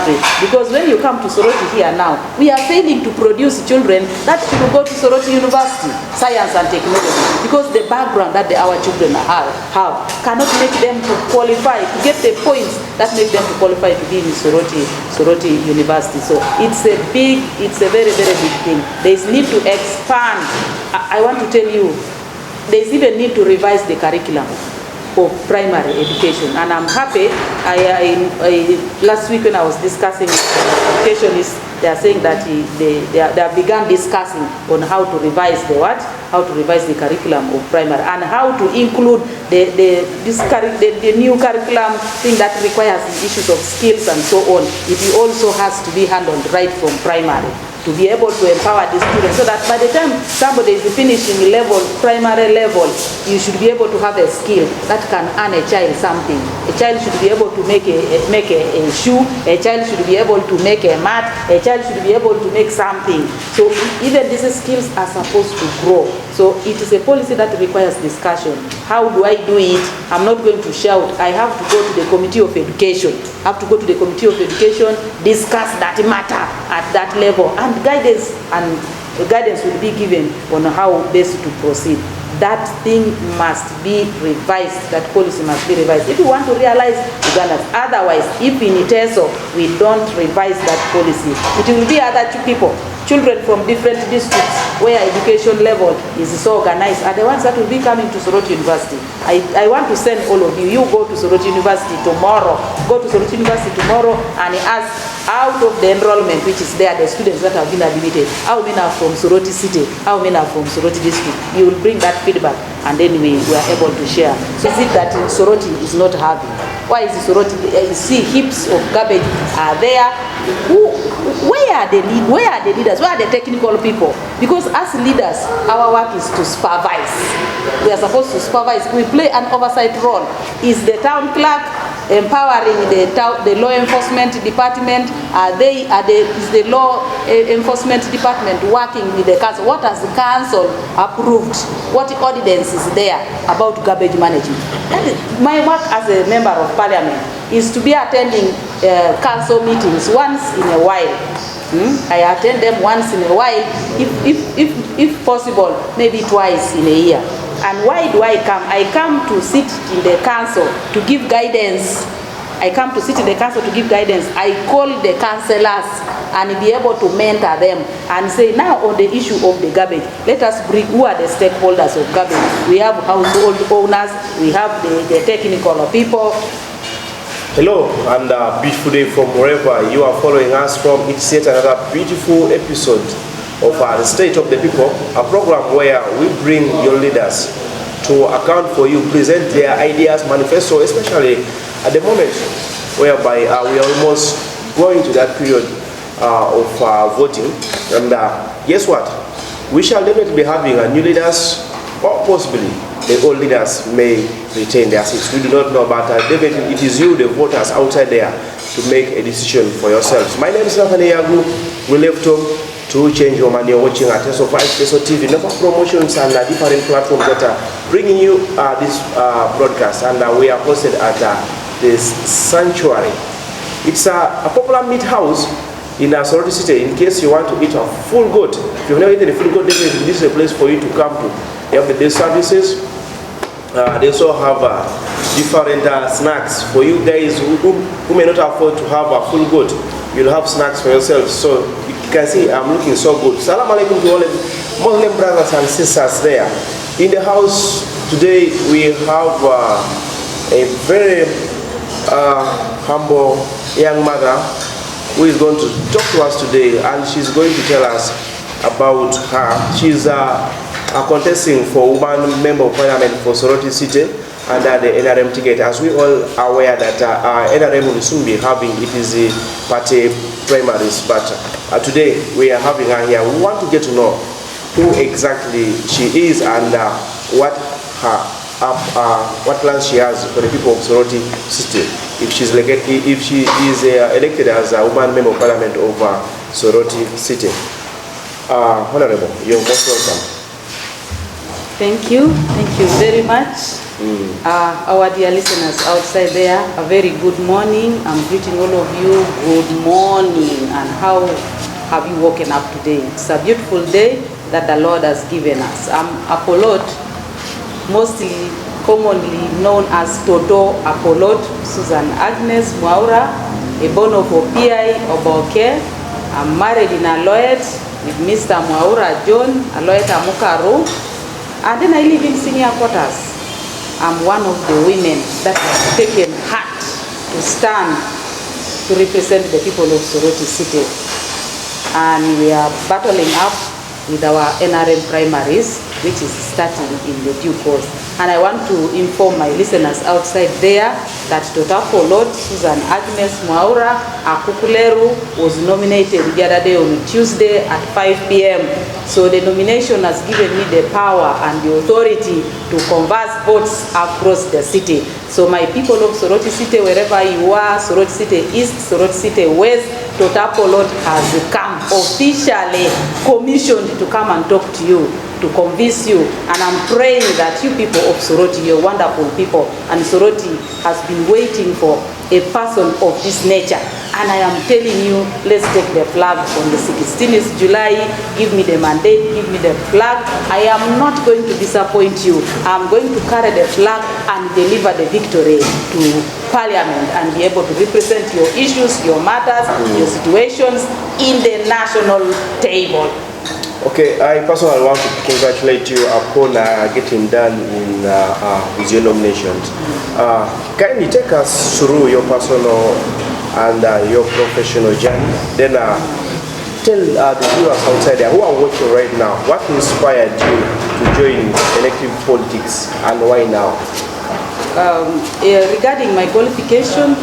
country. Because when you come to Soroti here now, we are failing to produce children that should go to Soroti University, science and technology, because the background that our children have cannot make them to qualify, to get the points that make them to qualify to be in Soroti University. So it's a very, very big thing. There is need to expand. I want to tell you, there is even need to revise the curriculum of primary education, and I'm happy. Last week when I was discussing educationists, they are saying that they have begun discussing on how to revise the curriculum of primary, and how to include the new curriculum thing that requires the issues of skills and so on. It also has to be handled right from primary, to be able to empower the students, so that by the time somebody is finishing primary level, you should be able to have a skill that can earn a child something. A child should be able to make a shoe, a child should be able to make a mat, a child should be able to make something. So even these skills are supposed to grow. So it is a policy that requires discussion. How do I do it? I'm not going to shout. I have to go to the Committee of Education. Discuss that matter at that level, and guidance will be given on how best to proceed. That thing must be revised. That policy must be revised if we want to realize Uganda. Otherwise, if in teso we don't revise that policy, it will be other children from different districts where education level is so organized are the ones that will be coming to Soroti University. I want to send all of you. You go to Soroti University tomorrow. And ask, out of the enrollment which is there, the students that have been admitted, how many are from Soroti City, how many are from Soroti District. You will bring that feedback, and then we are able to share. So is it that Soroti is not having? Why is Soroti? You see, heaps of garbage are there. Where are the leaders? Where are the technical people? Because as leaders, our work is to supervise. We are supposed to supervise. We play an oversight role. Is the town clerk empowering the law enforcement department? Is the law enforcement department working with the council? What has the council approved? What ordinance is there about garbage management? And my work as a member of parliament is to be attending council meetings once in a while. I attend them once in a while, if possible, maybe twice in a year. And why do I come? I come to sit in the council to give guidance. I call the councillors and be able to mentor them and say, now on the issue of the garbage, let us bring who are the stakeholders of garbage. We have household owners, we have the technical people. Hello, and beautiful day from wherever you are following us from. It's yet another beautiful episode of the State of the People, a program where we bring your leaders to account for you, present their ideas, manifesto, especially at the moment whereby we are almost going to that period of voting. And guess what? We shall definitely be having new leaders, or possibly the old leaders may retain their seats. We do not know, but definitely it is you, the voters outside there, to make a decision for yourselves. My name is Nathaniel Yagu. We left home to change your money. You're watching at teso 5, teso TV, number promotions and different platforms that are bringing you this broadcast. And we are hosted at this sanctuary. It's a popular meat house in Soroti City. In case you want to eat a full goat, if you've never eaten a full goat, definitely this is a place for you to come to. They have the day services. They also have different snacks for you guys who may not afford to have a full goat. You'll have snacks for yourselves. So you can see I'm looking so good. Salam alaikum to all the Muslim brothers and sisters there. In the house today we have a very humble young mother who is going to talk to us today, and she's going to tell us about her. She's contesting for woman member of parliament for Soroti City under the NRM ticket. As we all are aware that NRM will soon be having the party primaries, but today we are having her here. We want to get to know who exactly she is and what plans she has for the people of Soroti City if she is elected as a woman member of parliament of Soroti City. Honorable, you're most welcome. Thank you very much. Our dear listeners outside there, a very good morning. I'm greeting all of you. Good morning. And how have you woken up today? It's a beautiful day that the Lord has given us. I'm Apollo, mostly commonly known as Toto Apollo, Suzan Maura, a born of Opiai, Oboke. I'm married in Aloet with Mr. Maura John, Aloet Amukaru. And then I live in senior quarters. I'm one of the women that has taken heart to stand to represent the people of Soroti City. And we are battling up with our NRM primaries, which is starting in the due course. And I want to inform my listeners outside there that Totafo Lord Suzan Maura Akukuleru was nominated the other day on Tuesday at 5 p.m. So the nomination has given me the power and the authority to converse votes across the city. So my people of Soroti City, wherever you are, Soroti City East, Soroti City West, Totafo Lord has come officially commissioned to come and talk to you, to convince you. And I'm praying that you people of Soroti, you're wonderful people, and Soroti has been waiting for a person of this nature. And I am telling you, let's take the flag on the 16th July. Give me the mandate, give me the flag. I am not going to disappoint you. I'm going to carry the flag and deliver the victory to Parliament and be able to represent your issues, your matters, your situations in the national table. Okay, I personally want to congratulate you upon getting done in, with your nominations. Can you take us through your personal and your professional journey? Then tell the viewers outside there who are watching right now, what inspired you to join elective politics and why now? Regarding my qualification,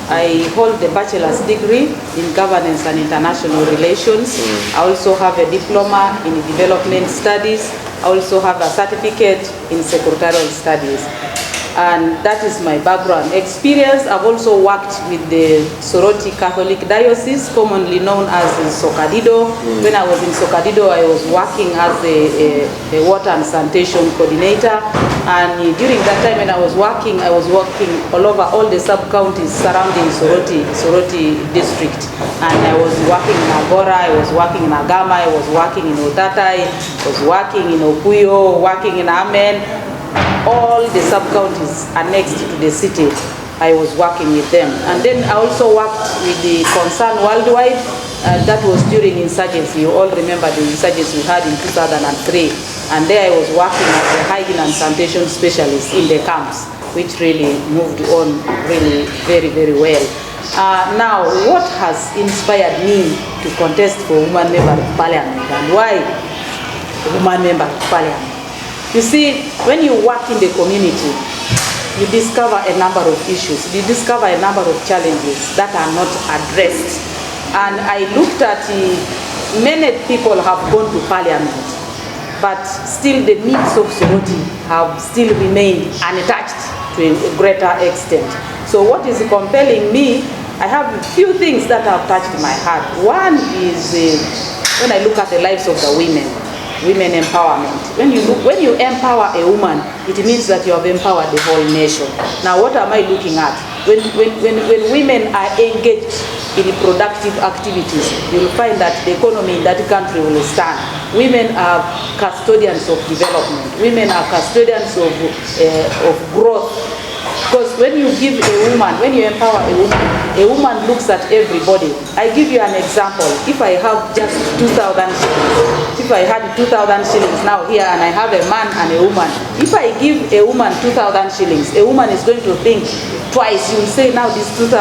I hold a bachelor's degree in governance and international relations. I also have a diploma in development studies. I also have a certificate in secretarial studies. And that is my background experience. I've also worked with the Soroti Catholic Diocese, commonly known as Sokadido. When I was in Sokadido, I was working as a water and sanitation coordinator. And during that time when I was working all over all the sub-counties surrounding Soroti district. And I was working in Agora, I was working in Agama, I was working in Otatai, I was working in Okuyo, working in Amen. All the sub-counties annexed to the city, I was working with them. And then I also worked with the Concern Worldwide. That was during insurgency. You all remember the insurgency we had in 2003. And there I was working as a hygiene and sanitation specialist in the camps, which really moved on really very, very well. Now, what has inspired me to contest for woman member of parliament, and why woman member of parliament? You see, when you work in the community, you discover a number of issues. You discover a number of challenges that are not addressed. And I looked at many people have gone to parliament, but still the needs of Soroti have still remained untouched to a greater extent. So what is compelling me, I have a few things that have touched my heart. One is when I look at the lives of the women empowerment. When you empower a woman, it means that you have empowered the whole nation. Now, what am I looking at? When women are engaged in productive activities, you'll find that the economy in that country will stand. Women are custodians of development. Women are custodians of growth. Because when you give a woman, when you empower a woman looks at everybody. I give you an example. If I have just 2,000 shillings, if I had 2,000 shillings now here and I have a man and a woman, if I give a woman 2,000 shillings, a woman is going to think twice. You will say, now this 2,000,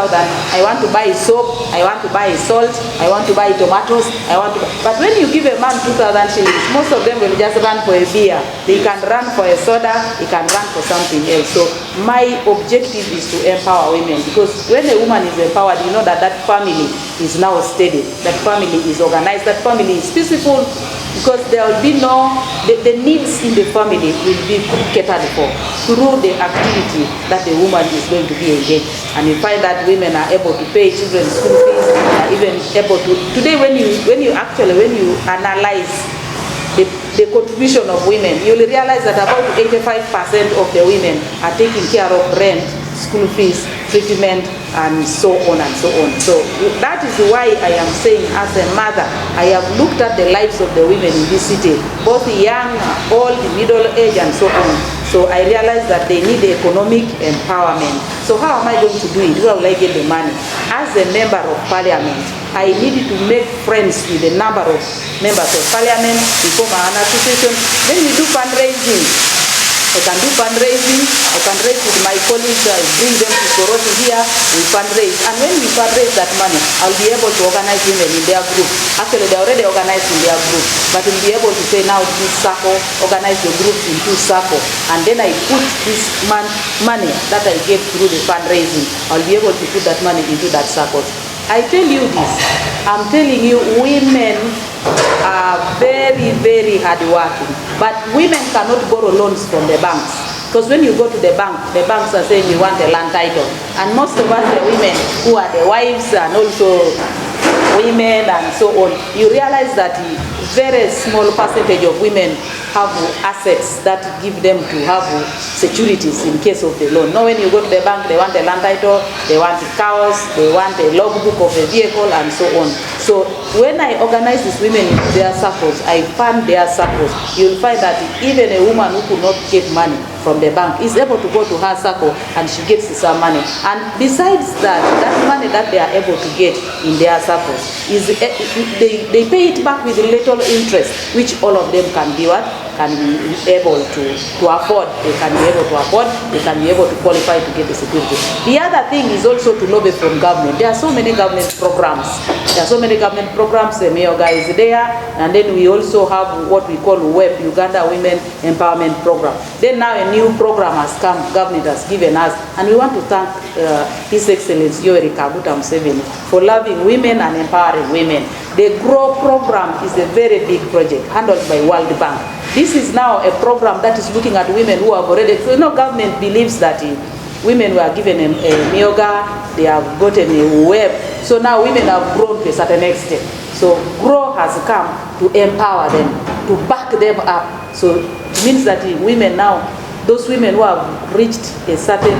I want to buy soap, I want to buy salt, I want to buy tomatoes, But when you give a man 2,000 shillings, most of them will just run for a beer. They can run for a soda, they can run for something else. So my objective is to empower women, because when a woman is empowered, you know that that family is now steady, that family is organized, that family is peaceful, because there will be the needs in the family will be catered for through the activity that the woman is going to be engaged. And you find that women are able to pay children's school fees, are even able to, today when you analyze the contribution of women, you'll realize that about 85% of the women are taking care of rent, school fees, treatment, and so on and so on. So that is why I am saying, as a mother, I have looked at the lives of the women in this city, both young, old, middle age, and so on. So I realized that they need economic empowerment. So how am I going to do it? Where will I get the money? As a member of parliament, I needed to make friends with a number of members of parliament, we form an association, then we do fundraising. I can do fundraising, I can raise with my colleagues, I bring them to Soroti here, we fundraise. And when we fundraise that money, I'll be able to organize women in their group. Actually, they're already organized in their group, but we'll be able to say now this circle, organize the groups into circle. And then I put this money that I get through the fundraising, I'll be able to put that money into that circle. I tell you this, I'm telling you, women are very, very hardworking. But women cannot borrow loans from the banks. Because when you go to the banks are saying you want a land title. And most of us, the women who are the wives and also women and so on, you realize that a very small percentage of women have assets that give them to have securities in case of the loan. Now when you go to the bank, they want a land title, they want cows, they want a logbook of a vehicle and so on. So when I organize these women in their circles, I fund their circles, you'll find that even a woman who could not get money from the bank is able to go to her circle and she gets some money. And besides that, that money that they are able to get in their circles, is they pay it back with little interest, which all of them can be what? Can be able to afford. They can be able to afford, they can be able to qualify to get the security. The other thing is also to lobby from government. There are so many government programs. There are so many government programs, the mayor guy is there, and then we also have what we call WEP, Uganda Women Empowerment Program. Then now a new program has come, government has given us, and we want to thank His Excellency Yoweri Kaguta Museveni for loving women and empowering women. The GROW program is a very big project handled by World Bank. This is now a program that is looking at women who have already, so government believes that women were given a myoga, they have gotten a web, so now women have grown to a certain extent. So GROW has come to empower them, to back them up. So it means that women now, those women who have reached a certain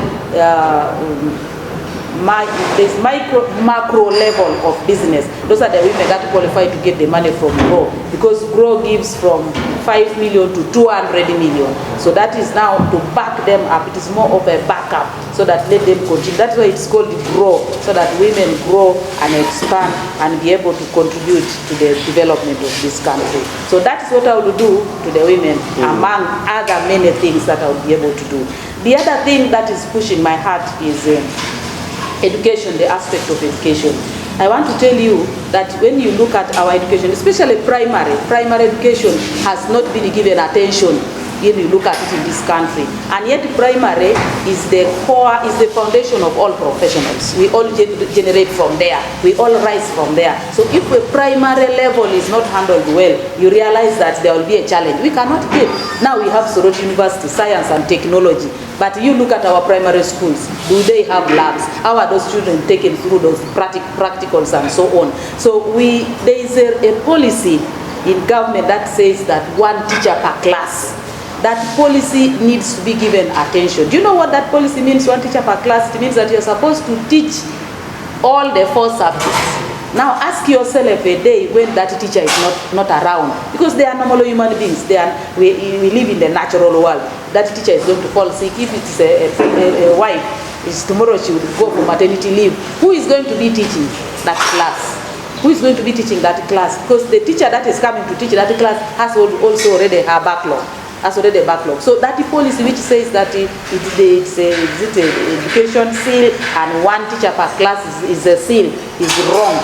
this macro level of business, those are the women that qualify to get the money from GROW, because GROW gives from 5 million to 200 million. So that is now to back them up. It is more of a backup, so that let them continue. That's why it's called GROW, so that women grow and expand and be able to contribute to the development of this country. So that's what I will do to the women, among other many things that I will be able to do. The other thing that is pushing my heart is education, the aspect of education. I want to tell you that when you look at our education, especially primary education has not been given attention if you look at it in this country. And yet primary is the core, is the foundation of all professionals. We all generate from there. We all rise from there. So if a primary level is not handled well, you realize that there will be a challenge. We cannot get. Now we have Soroti University, science and technology. But you look at our primary schools, do they have labs? How are those children taken through those practicals and so on? So there is a policy in government that says that one teacher per class. That policy needs to be given attention. Do you know what that policy means, one teacher per class? It means that you're supposed to teach all the 4 subjects. Now ask yourself a day when that teacher is not around, because they are normal human beings. We live in the natural world. That teacher is going to fall sick. If it's a wife, tomorrow she will go for maternity leave. Who is going to be teaching that class? Who is going to be teaching that class? Because the teacher that is coming to teach that class has also already her backlog. So that policy which says that it's an education seal and one teacher per class is a seal is wrong.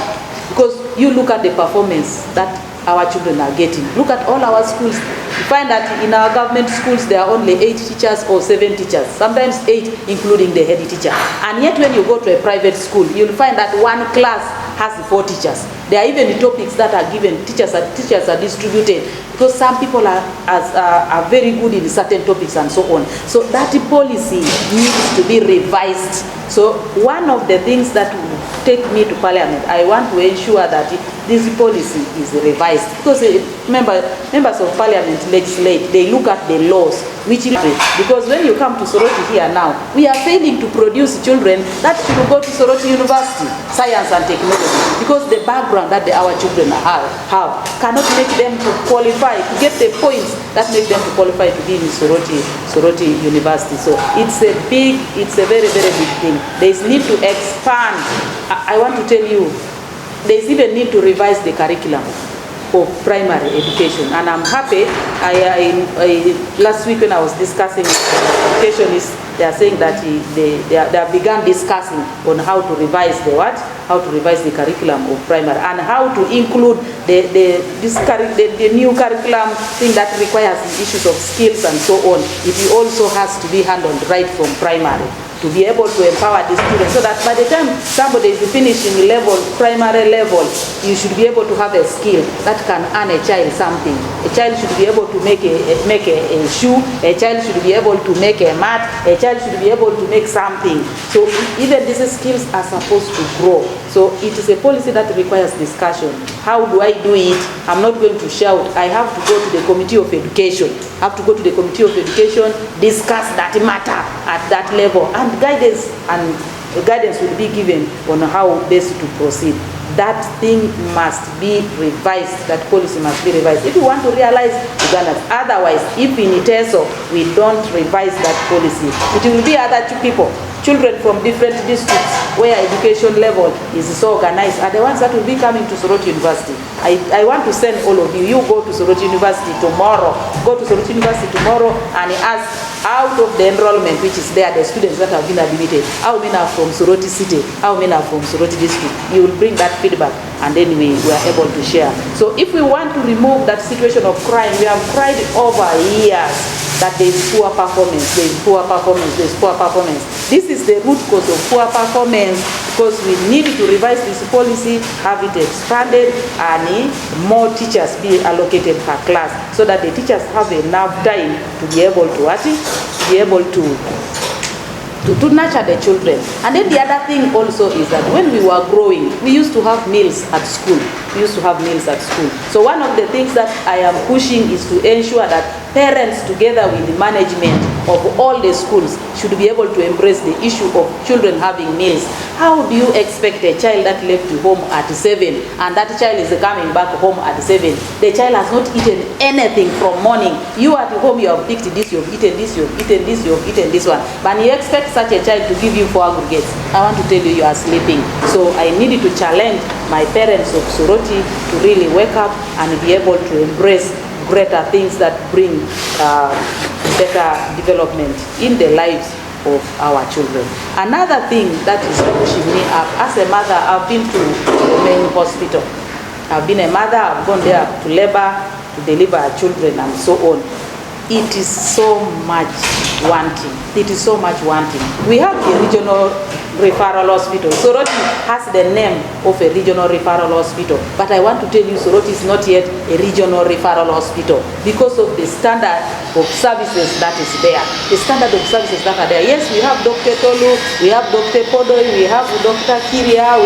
Because you look at the performance that our children are getting. Look at all our schools. You find that in our government schools there are only 8 teachers or 7 teachers, sometimes 8 including the head teacher. And yet when you go to a private school, you'll find that one class has 4 teachers. There are even topics that are given, teachers are distributed, because some people are very good in certain topics and so on. So that policy needs to be revised. So one of the things that will take me to parliament, I want to ensure that this policy is revised. Because members of parliament legislate, they look at the laws, because when you come to Soroti here now, we are failing to produce children that should go to Soroti University, science and technology, because the background that our children have cannot make them to qualify, to get the points that make them to qualify to be in Soroti University. So it's a very, very big thing. There is need to expand. I want to tell you, there is even need to revise the curriculum of primary education, and I'm happy. Last week when I was discussing educationists, they are saying that they have begun discussing on how to revise the curriculum of primary, and how to include the new curriculum thing that requires the issues of skills and so on. It also has to be handled right from primary, to be able to empower the students, so that by the time somebody is finishing primary level, you should be able to have a skill that can earn a child something. A child should be able to make a shoe, a child should be able to make a mat, a child should be able to make something. So even these skills are supposed to grow. So it is a policy that requires discussion. How do I do it? I'm not going to shout. I have to go to the Committee of Education. I have to go to the Committee of Education, discuss that matter at that level, and guidance will be given on how best to proceed. That thing must be revised. That policy must be revised if we want to realize Uganda. Otherwise, if in teso we don't revise that policy, it will be other children from different districts where education level is so organized are the ones that will be coming to Soroti University. I want to send all of you go to Soroti University tomorrow. Go to Soroti University tomorrow and ask, out of the enrollment which is there, the students that have been admitted, how many are from Soroti City, how many are from Soroti District. You will bring that feedback, and then we are able to share. So if we want to remove that situation of crime, we have cried over years that there is poor performance, there is poor performance, there is poor performance. This is the root cause of poor performance, because we need to revise this policy, have it expanded, and more teachers be allocated per class, so that the teachers have enough time to be able to nurture the children. And then the other thing also is that when we were growing, we used to have meals at school. So one of the things that I am pushing is to ensure that parents, together with the management of all the schools, should be able to embrace the issue of children having meals. How do you expect a child that left home at 7 and that child is coming back home at 7? The child has not eaten anything from morning. You at home, you have picked this, you have eaten this, you have eaten this, you have eaten this one. But you expect such a child to give you 4 aggregates. I want to tell you, you are sleeping. So I needed to challenge my parents of Soroti to really wake up and be able to embrace greater things that bring better development in the lives of our children. Another thing that is pushing me up, as a mother, I've been to the main hospital. I've been a mother, I've gone there to labor, to deliver children and so on. It is so much wanting. We have the regional referral hospital. Soroti has the name of a regional referral hospital, but I want to tell you, Soroti is not yet a regional referral hospital because of the standard of services that is there. The standard of services that are there. Yes, we have Dr. Tolu, we have Dr. Podoi, we have Dr. Kiria,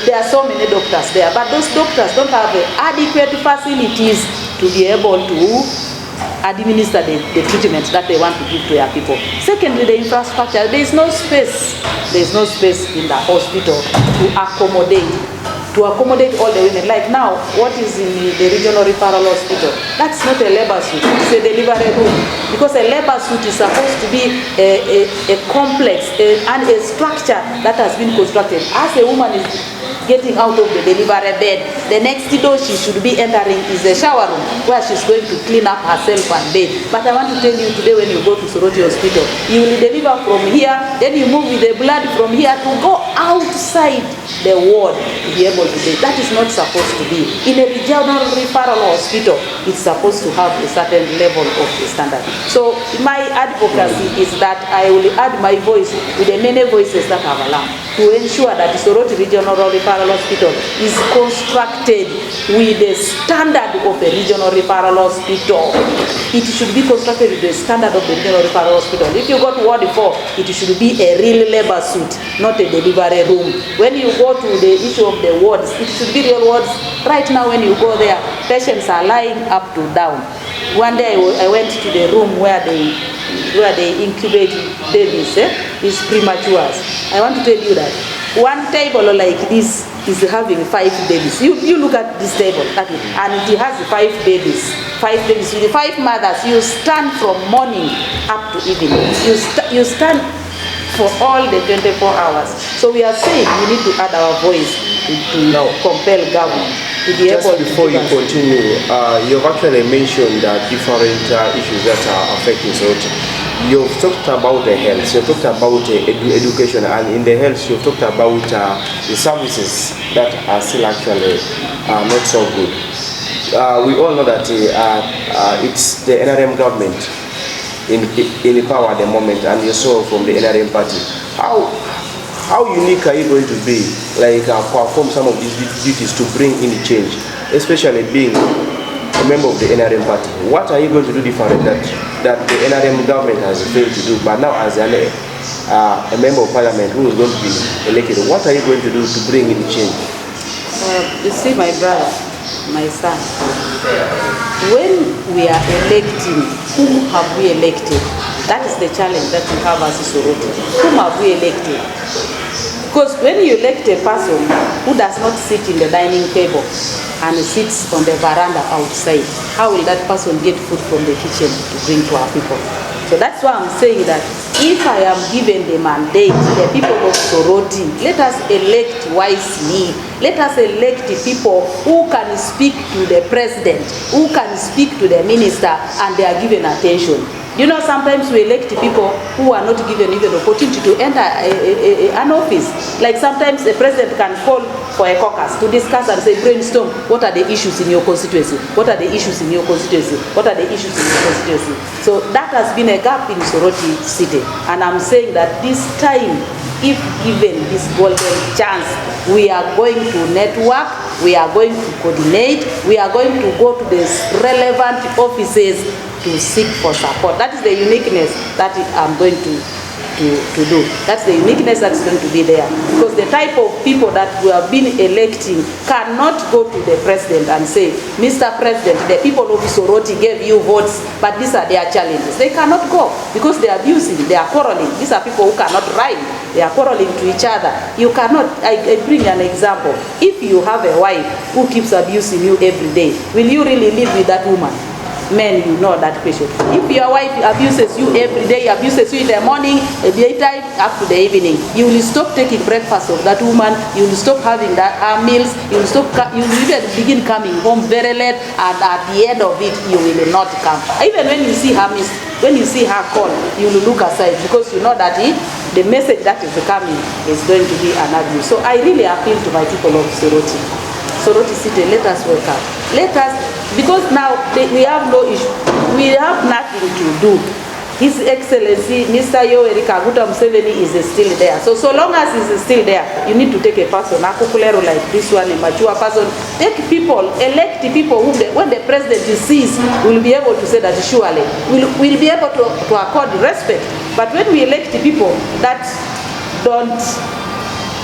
there are so many doctors there, but those doctors don't have adequate facilities to be able to administer the treatment that they want to give to their people. Secondly, the infrastructure. There is no space in the hospital to accommodate all the women. Like now, what is in the regional referral hospital, that's not a labor suite, it's a delivery room. Because a labor suite is supposed to be a complex and a structure that has been constructed. As a woman is getting out of the delivery bed, the next door she should be entering is a shower room where she's going to clean up herself and bathe. But I want to tell you today, when you go to Soroti Hospital, you will deliver from here, then you move with the blood from here to go outside the ward to be able to bathe. That is not supposed to be. In a regional referral hospital, it's supposed to have a certain level of standard. So my advocacy is that I will add my voice with the many voices that have alarmed to ensure that the Soroti Regional Referral Hospital is constructed with the standard of a regional referral hospital. It should be constructed with the standard of the regional referral hospital. If you go to Ward 4, it should be a real labor suite, not a delivery room. When you go to the issue of the ward, wards. It should be real wards. Right now when you go there, patients are lying up to down. One day I went to the room where they incubate babies, these prematures. I want to tell you that one table like this is having 5 babies. You look at this table, and it has 5 babies. 5 babies with the 5 mothers. You stand from morning up to evening. You stand for all the 24 hours. So we are saying we need to add our voice to now compel government to be able to. Just before you continue, you've actually mentioned different issues that are affecting Soroti. You've talked about the health, you've talked about education, and in the health you've talked about the services that are still actually not so good. We all know that it's the NRM government in power at the moment, and you saw from the NRM party. How unique are you going to be, perform some of these duties to bring in the change, especially being a member of the NRM party? What are you going to do different that the NRM government has failed to do, but now as a member of parliament who is going to be elected, what are you going to do to bring in the change? You see, my brother, my son, when we are electing, whom have we elected? That is the challenge that we have as a Soroti. Whom have we elected? Because when you elect a person who does not sit in the dining table and sits on the veranda outside, how will that person get food from the kitchen to bring to our people? So that's why I'm saying that if I am given the mandate, the people of Soroti, let us elect wisely. Let us elect the people who can speak to the president, who can speak to the minister, and they are given attention. You know, sometimes we elect people who are not given even the opportunity to enter an office. Like sometimes the president can call for a caucus to discuss and say, brainstorm, what are the issues in your constituency? What are the issues in your constituency? What are the issues in your constituency? So that has been a gap in Soroti City. And I'm saying that this time, if given this golden chance, we are going to network, we are going to coordinate, we are going to go to the relevant offices to seek for support. That is the uniqueness that I'm going to do. That's the uniqueness that's going to be there. Because the type of people that we have been electing cannot go to the president and say, Mr. President, the people of Soroti gave you votes, but these are their challenges. They cannot go because they are abusing, they are quarreling. These are people who cannot rhyme. They are quarreling to each other. You cannot, I bring an example. If you have a wife who keeps abusing you every day, will you really live with that woman? Men, you know that question. If your wife abuses you every day, abuses you in the morning, at daytime, up to the evening, you will stop taking breakfast of that woman, you will stop having her meals, you will even begin coming home very late, and at the end of it, you will not come. Even when you see her miss, when you see her call, you will look aside because you know that the message that is coming is going to be an abuse. So I really appeal to my people of Soroti City, let us wake up. Let us, because now we have no issue, we have nothing to do. His Excellency, Mr. Yoweri Kaguta Museveni is still there. So long as he's still there, you need to take a person, a Kukulero like this one, a mature person. Take people, elect the people who, when the president sees, will be able to say that surely, we'll be able to accord respect. But when we elect the people that don't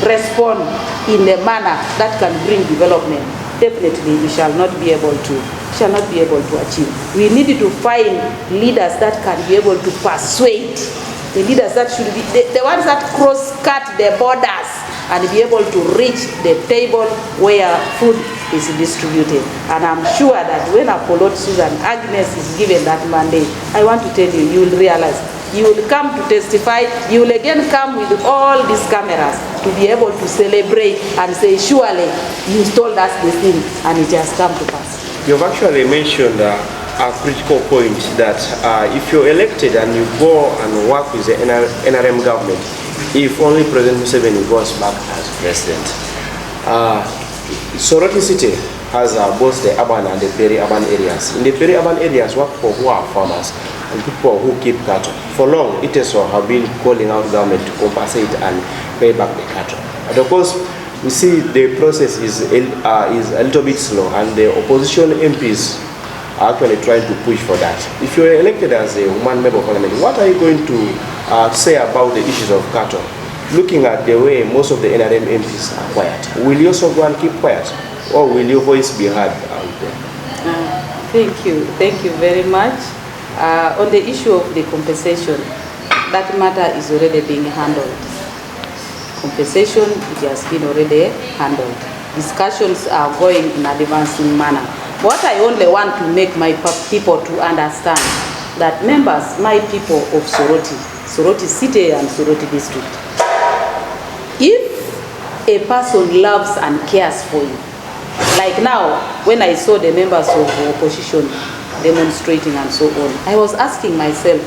respond in a manner that can bring development, definitely we shall not be able to achieve. We need to find leaders that can be able to persuade, the leaders that should be the ones that cross-cut the borders and be able to reach the table where food is distributed. And I'm sure that when Apollo Suzan Agnes is given that mandate, I want to tell you, you will realize, you will come to testify, you will again come with all these cameras to be able to celebrate and say, surely you told us this thing and it has come to pass. You've actually mentioned a critical point that if you're elected and you go and work with the NRM government, if only President Museveni goes back as president. Soroti City has both the urban and the peri-urban areas. In the peri-urban areas, work for who are farmers and people who keep cattle. For long, teso have been calling out government to compensate and pay back the cattle. And of course, we see the process is a little bit slow, and the opposition MPs are actually trying to push for that. If you're elected as a woman member of parliament, what are you going to say about the issues of cattle looking at the way most of the NRM MPs are quiet, will you also go and keep quiet, or will your voice be heard out there? Thank you very much. On the issue of the compensation, that matter is already being handled. Compensation, it has been already handled. Discussions are going in an advancing manner. What I only want to make my people to understand, that members, my people of Soroti City and Soroti District, if a person loves and cares for you, like now, when I saw the members of the opposition demonstrating and so on, I was asking myself,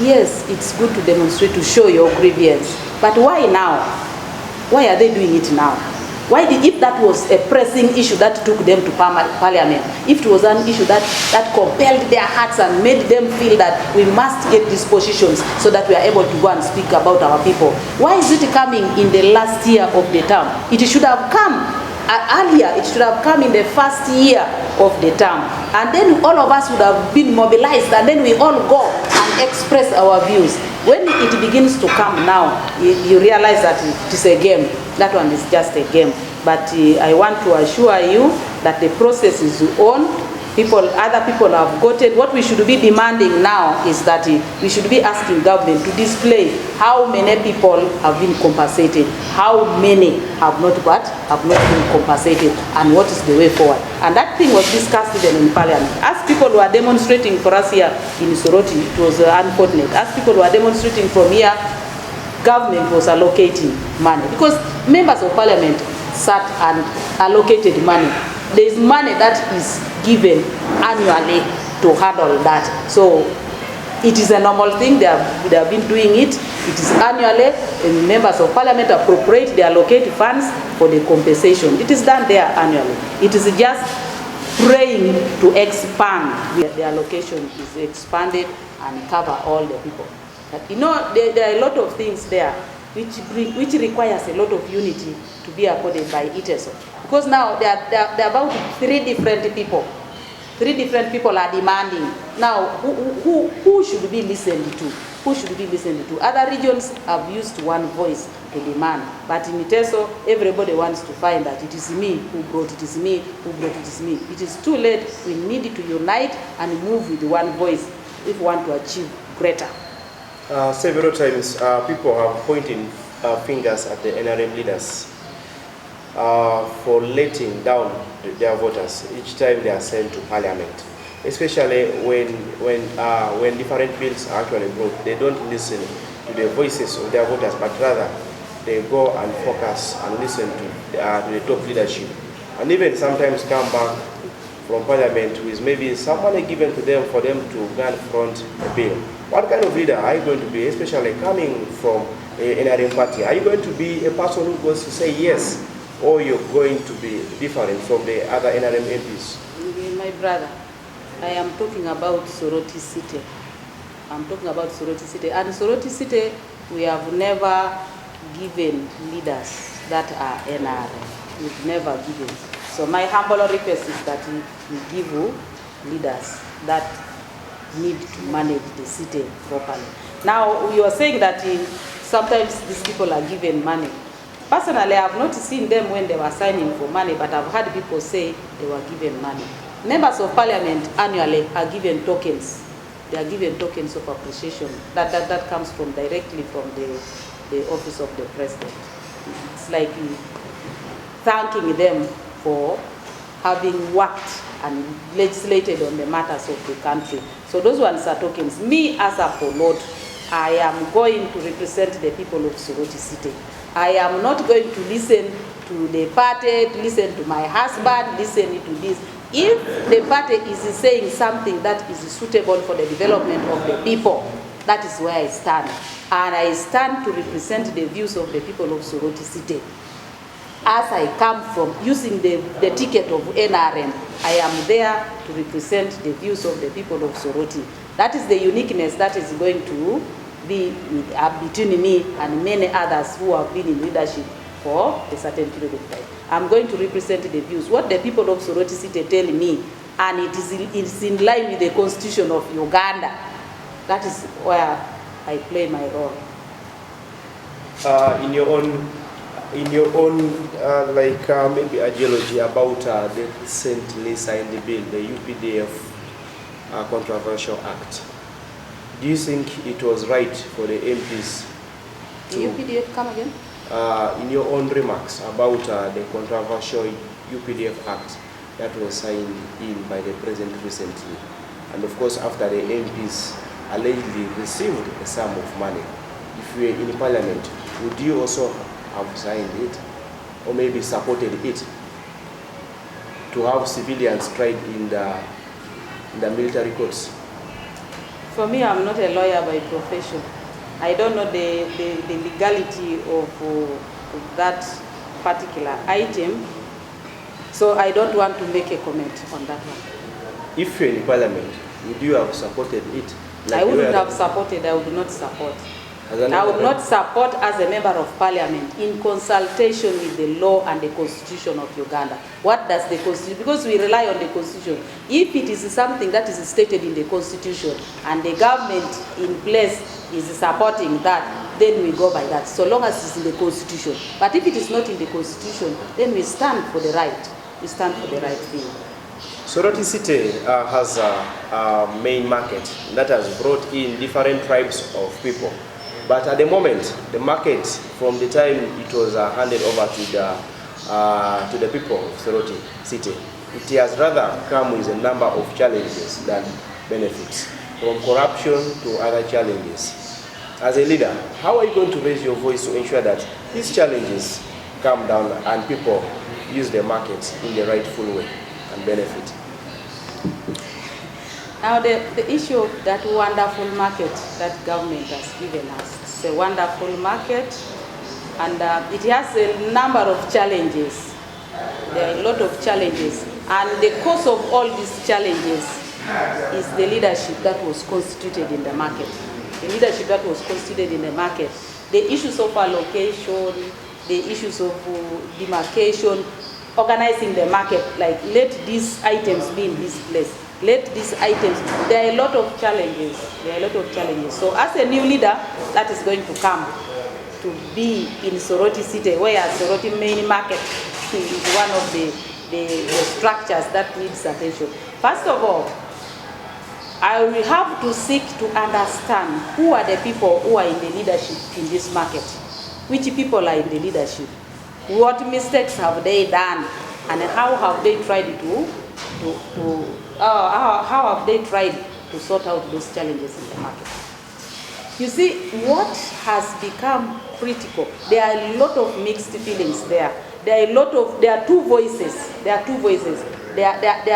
yes, it's good to demonstrate, to show your grievance, but why now? Why are they doing it now? If that was a pressing issue that took them to parliament, if it was an issue that compelled their hearts and made them feel that we must get these positions so that we are able to go and speak about our people, why is it coming in the last year of the term? It should have come earlier. It should have come in the first year of the term, and then all of us would have been mobilized, and then we all go and express our views. When it begins to come now, you realize that it is a game. That one is just a game. But I want to assure you that the process is on. Other people have gotten. What we should be demanding now is that we should be asking government to display how many people have been compensated, how many have not been compensated, and what is the way forward. And that thing was discussed even in parliament. As people were demonstrating for us here in Soroti, it was unfortunate. As people were demonstrating from here, government was allocating money, because members of parliament sat and allocated money. There is money that is given annually to handle that. So it is a normal thing. They have been doing it. It is annually, and members of parliament appropriate, they allocate funds for the compensation. It is done there annually. It is just praying to expand. The allocation is expanded and cover all the people. You know, there are a lot of things there which requires a lot of unity to be accorded by teso. Because now there are about three different people. Three different people are demanding. Now, who should be listened to? Who should be listened to? Other regions have used one voice to demand. But in teso, everybody wants to find that it is me who brought it, is me who brought it, is me. It is too late. We need to unite and move with one voice if we want to achieve greater. Several times people have pointing fingers at the NRM leaders for letting down their voters each time they are sent to parliament, especially when different bills are actually brought. They don't listen to the voices of their voters, but rather they go and focus and listen to the top leadership, and even sometimes come back from parliament with maybe someone given to them for them to go and front a bill. What kind of leader are you going to be, especially coming from an NRM party? Are you going to be a person who goes to say yes, or you're going to be different from the other NRM MPs? My brother, I am talking about Soroti City. I'm talking about Soroti City. And Soroti City, we have never given leaders that are NRM. We've never given. So my humble request is that we give you leaders that need to manage the city properly. Now, you are saying that sometimes these people are given money. Personally, I have not seen them when they were signing for money, but I've heard people say they were given money. Members of parliament annually are given tokens. They are given tokens of appreciation. That comes from directly from the office of the president. It's like thanking them for having worked and legislated on the matters of the country. So those ones are tokens. Me as a Polot, I am going to represent the people of Soroti City. I am not going to listen to the party, to listen to my husband, listen to this. If the party is saying something that is suitable for the development of the people, that is where I stand. And I stand to represent the views of the people of Soroti City. As I come from using the ticket of NRM, I am there to represent the views of the people of Soroti. That is the uniqueness that is going to be between me and many others who have been in leadership for a certain period of time. I'm going to represent the views. What the people of Soroti City tell me, and it is in line with the constitution of Uganda. That is where I play my role. in your own maybe ideology about the recently signed bill, the UPDF controversial act, do you think it was right for the MPs to... The UPDF, come again? In your own remarks about the controversial UPDF act that was signed in by the president recently, and of course after the MPs allegedly received a sum of money, if you were in parliament, would you also have signed it or maybe supported it to have civilians tried in the military courts? For me, I'm not a lawyer by profession. I don't know the legality of that particular item, so I don't want to make a comment on that one. If you're in parliament, would you have supported it? I wouldn't have supported, I would not support. I would not support as a member of parliament in consultation with the law and the constitution of Uganda. What does the constitution, because we rely on the constitution. If it is something that is stated in the constitution and the government in place is supporting that, then we go by that, so long as it's in the constitution. But if it is not in the constitution, then we stand for the right. We stand for the right thing. Soroti City has a main market that has brought in different tribes of people. But at the moment, the market, from the time it was handed over to the people of Soroti City, it has rather come with a number of challenges than benefits, from corruption to other challenges. As a leader, how are you going to raise your voice to ensure that these challenges come down and people use the market in the rightful way and benefit? Now the issue of that wonderful market that government has given us, it's a wonderful market, and it has a number of challenges. There are a lot of challenges, and the cause of all these challenges is the leadership that was constituted in the market. The leadership that was constituted in the market, the issues of allocation, the issues of demarcation, organizing the market, like let these items be in this place, let these items, there are a lot of challenges, So as a new leader that is going to come to be in Soroti City, where Soroti main market is one of the structures that needs attention. First of all, I will have to seek to understand who are the people who are in the leadership in this market. Which people are in the leadership? What mistakes have they done? And how have they tried how have they tried to sort out those challenges in the market? You see, what has become critical, there are a lot of mixed feelings there. There are two voices. There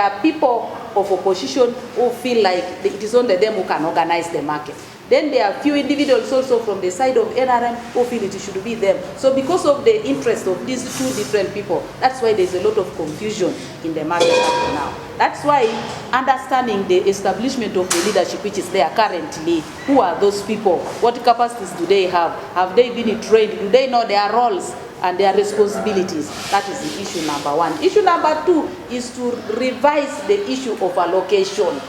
are people of opposition who feel like it is only them who can organize the market. Then there are few individuals also from the side of NRM who feel it should be them. So because of the interest of these two different people, that's why there's a lot of confusion in the market now. That's why understanding the establishment of the leadership which is there currently, who are those people, what capacities do they have they been trained, do they know their roles and their responsibilities? That is the issue number one. Issue number two is to revise the issue of allocation.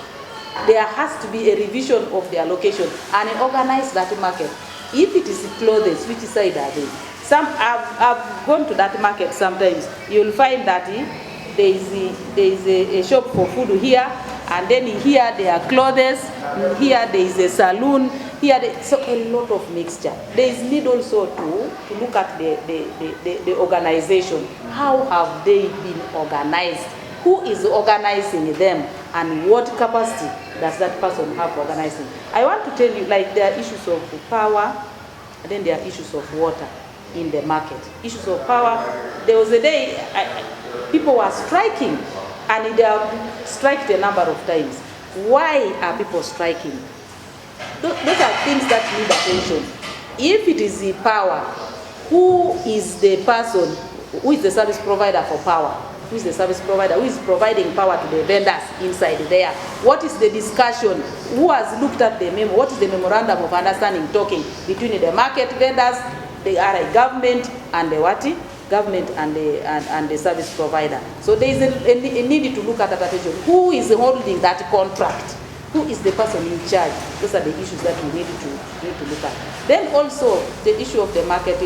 There has to be a revision of the allocation and organize that market. If it is clothes, which side are they? I've gone to that market sometimes. You'll find that there is a shop for food here, and then here there are clothes, here there is a saloon, so a lot of mixture. There is need also to look at the organization. How have they been organized? Who is organizing them, and what capacity does that person have for organizing? I want to tell you, like, there are issues of power, and then there are issues of water in the market. Issues of power, there was a day people were striking, and they have struck a number of times. Why are people striking? Those are things that need attention. If it is the power, who is the person, who is the service provider for power? Who is the service provider? Who is providing power to the vendors inside there? What is the discussion? Who has looked at the memo? What is the memorandum of understanding talking between the market vendors, the RI government, and the what? Government and the service provider. So there is a need to look at that attention. Who is holding that contract? Who is the person in charge? Those are the issues that we need to look at. Then also the issue of the market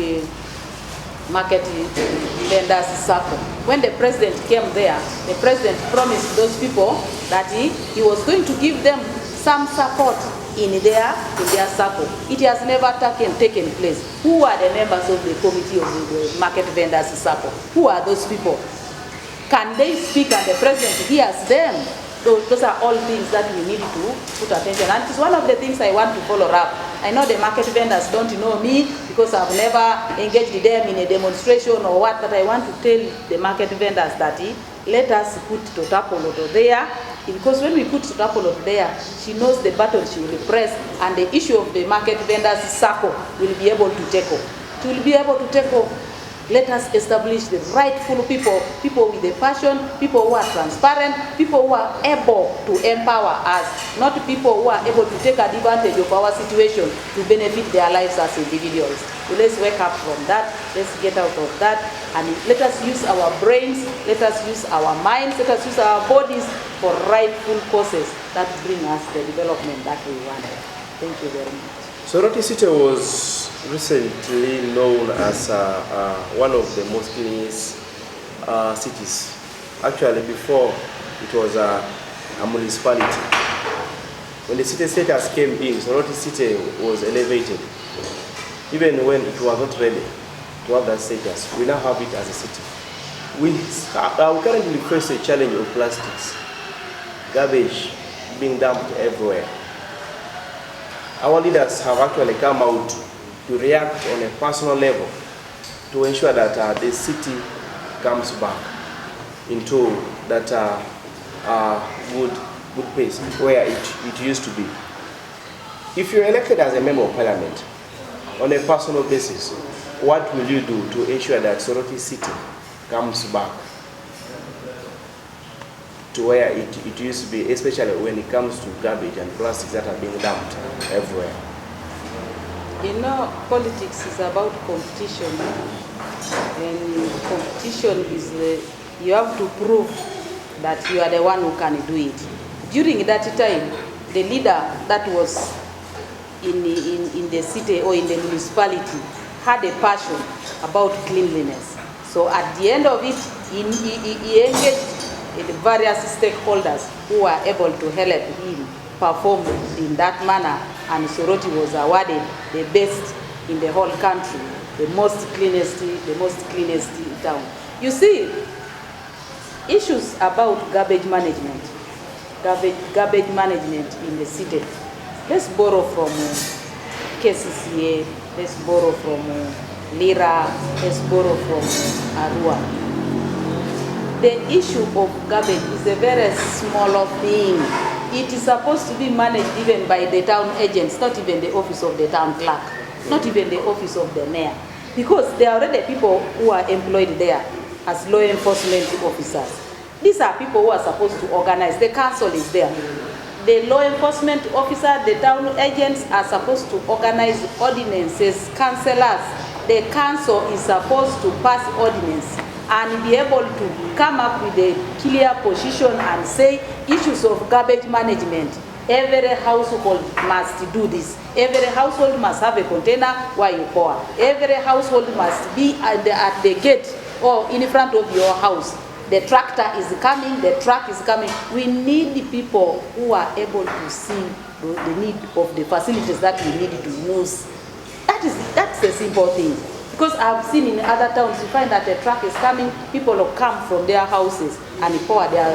vendors circle. When the president came there, the president promised those people that he was going to give them some support in their circle. It has never taken place. Who are the members of the committee of the market vendors circle? Who are those people? Can they speak and the president hears them? Those are all things that we need to put attention. And it's one of the things I want to follow up. I know the market vendors don't know me because I've never engaged them in a demonstration or what, but I want to tell the market vendors that let us put Totapoloto there, because when we put Totapoloto there, she knows the battle she will press, and the issue of the market vendors circle will be able to tackle. She will be able to tackle. Let us establish the rightful people with a passion, people who are transparent, people who are able to empower us, not people who are able to take advantage of our situation to benefit their lives as individuals. So let's wake up from that, let's get out of that, and let us use our brains, let us use our minds, let us use our bodies for rightful causes that bring us the development that we want. Thank you very much. Soroti City was recently known as one of the most cleanest cities. Actually, before it was a municipality. When the city status came in, Soroti City was elevated. Even when it was not ready to have that status, we now have it as a city. We currently face a challenge of plastics, garbage being dumped everywhere. Our leaders have actually come out to react on a personal level to ensure that the city comes back into that good place where it used to be. If you're elected as a member of parliament on a personal basis, what will you do to ensure that Soroti City comes back to where it used to be, especially when it comes to garbage and plastics that are being dumped everywhere? You know, politics is about competition, and competition is you have to prove that you are the one who can do it. During that time, the leader that was in the city or in the municipality had a passion about cleanliness. So at the end of it, he engaged the various stakeholders who were able to help him perform in that manner, and Soroti was awarded the best in the whole country, the most cleanest town. You see, issues about garbage management in the city. Let's borrow from KCCA, let's borrow from Lira, let's borrow from Arua. The issue of garbage is a very small thing. It is supposed to be managed even by the town agents, not even the office of the town clerk, not even the office of the mayor. Because there are already people who are employed there as law enforcement officers. These are people who are supposed to organize. The council is there. The law enforcement officer, the town agents are supposed to organize ordinances, councillors. The council is supposed to pass ordinance and be able to come up with a clear position and say issues of garbage management. Every household must do this. Every household must have a container where you pour. Every household must be at the gate or in front of your house. The tractor is coming, the truck is coming. We need people who are able to see the need of the facilities that we need to use. That's a simple thing. Because I've seen in other towns, you find that a truck is coming, people will come from their houses and pour their